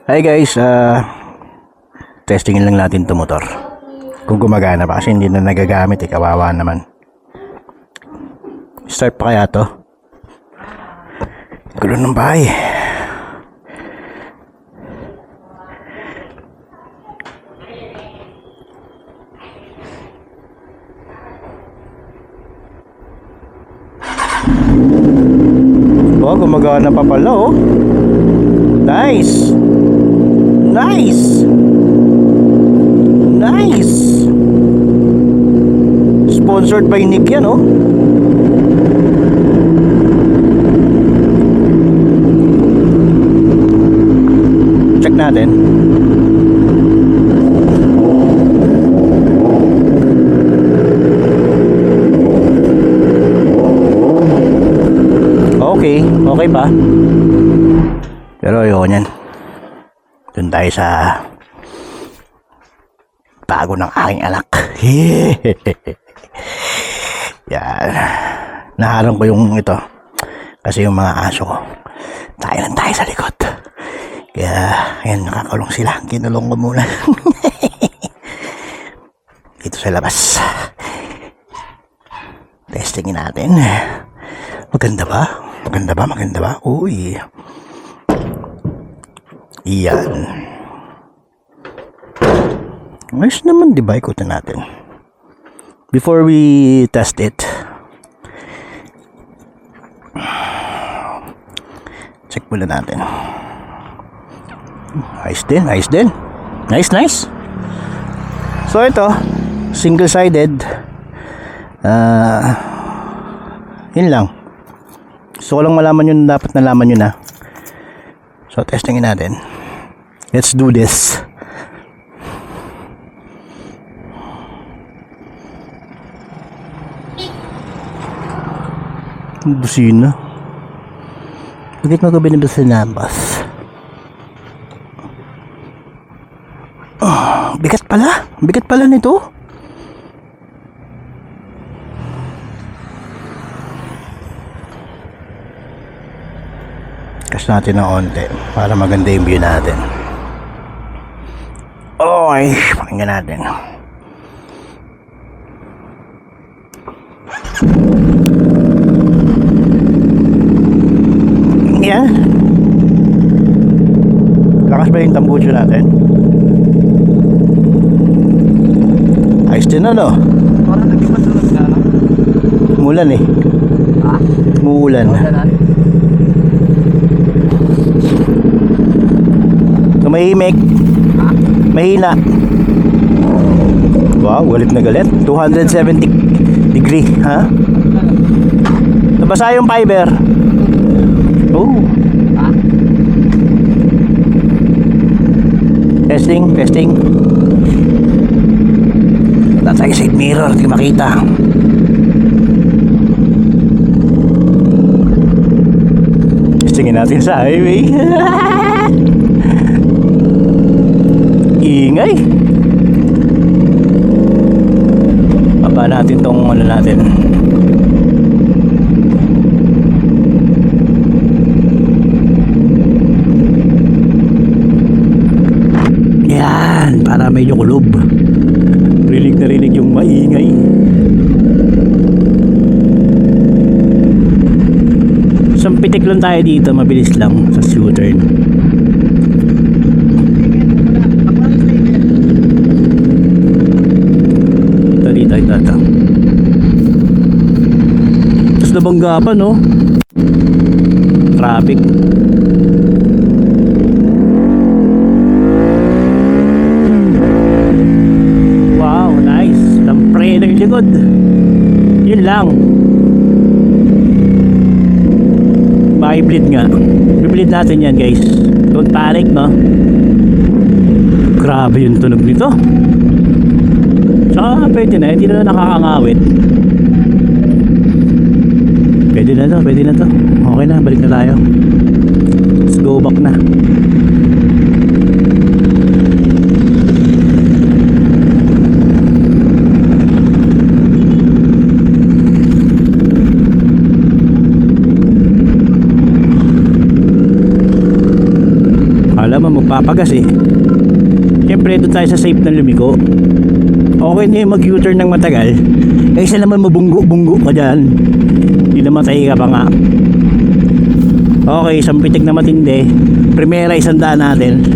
Hi guys, testingin lang natin to motor. Kung gumagana pa kasi hindi na nagagamit kawawa naman. Start pa kaya to? Gulo ng bahay. Oh, gumagana pa pala oh. Nice. Nice. Nice. Sponsored by Nick yan oh. Check natin. Okay, okay pa. Pero ayoko niyan. Doon tayo sa bago ng aking anak. Yan. Naharang ko yung ito. Kasi yung mga aso ko. Tayo lang tayo sa likod. Kaya, ayan, nakakulong sila. Kinulong ko muna. Dito sa labas. Testingin natin. Maganda ba? Maganda ba? Maganda ba? Uy. Iyan. Ayos naman, di ba? Ikutin natin. Before we test it, check muna natin. Ayos din, ayos din. Nice, nice. So ito, single-sided. Yun lang. Gusto ko lang malaman yun, dapat nalaman yun na. So testingin natin. Let's do this. Busina. Bakit mo ko binibusina, boss? Oh, bigat pala. Bigat pala nito. Kas natin ng onte para maganda yung view natin. Oy, pakinggan natin. Yan. Lakas ba yung tambucho natin? Ayos din ano? Parang nagpapatulog ka, no? Umulan eh. Ha? Umuulan. Tumahimik. Ha? Mahina. Wow, galit na galit. 270 degree, ha? Nabasa yung fiber. Oh. Ha? Testing, testing. Tatay side mirror, hindi makita. Testingin natin sa highway. Ingay. Baba natin tong ano natin. Yan, para medyo kulob. Rinig na rinig yung maingay. Isang pitik lang tayo dito, mabilis lang sa U-turn. Ito. Tapos nabangga pa, no? Traffic. Wow, nice. Lampre ng likod. Yun lang. Maki-bleed nga. I-bleed natin yan, guys. Don't panic, no? Grabe yung tunog nito. Tsaka pwede na, hindi na nakakangawit. Pwede na to, pwede na to. Okay na, balik na tayo. Let's go back na. Kala mo magpapagas eh. Siyempre doon tayo sa safe na lumiko. Okay na yung mag-U-turn ng matagal. Kaysa naman mabunggo-bunggo ka dyan. Hindi namatay ka pa nga. Okay, isang pitik na matindi. Primera, 100 natin.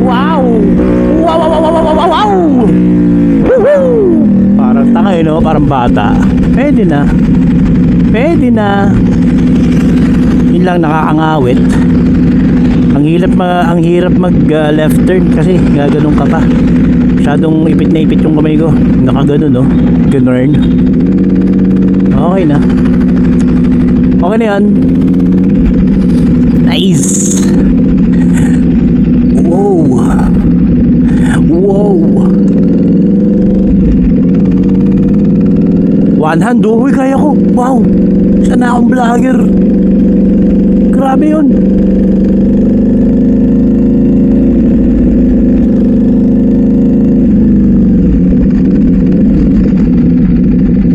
Wow! Wow, wow, wow, wow, wow, wow! Woohoo! Parang tanga no? Parang bata. Pwede na. Pwede na. Yun lang nakakangawit. Ang hirap mag left turn kasi gaganon ka pa. Masyadong ipit na ipit yung kamay ko. Nakaganon no. Ganun. Okay na. Okay na yan. Nice. Wow. Wow. One hand, uy, kaya ko. Wow. Sana akong vlogger. Grabe yun.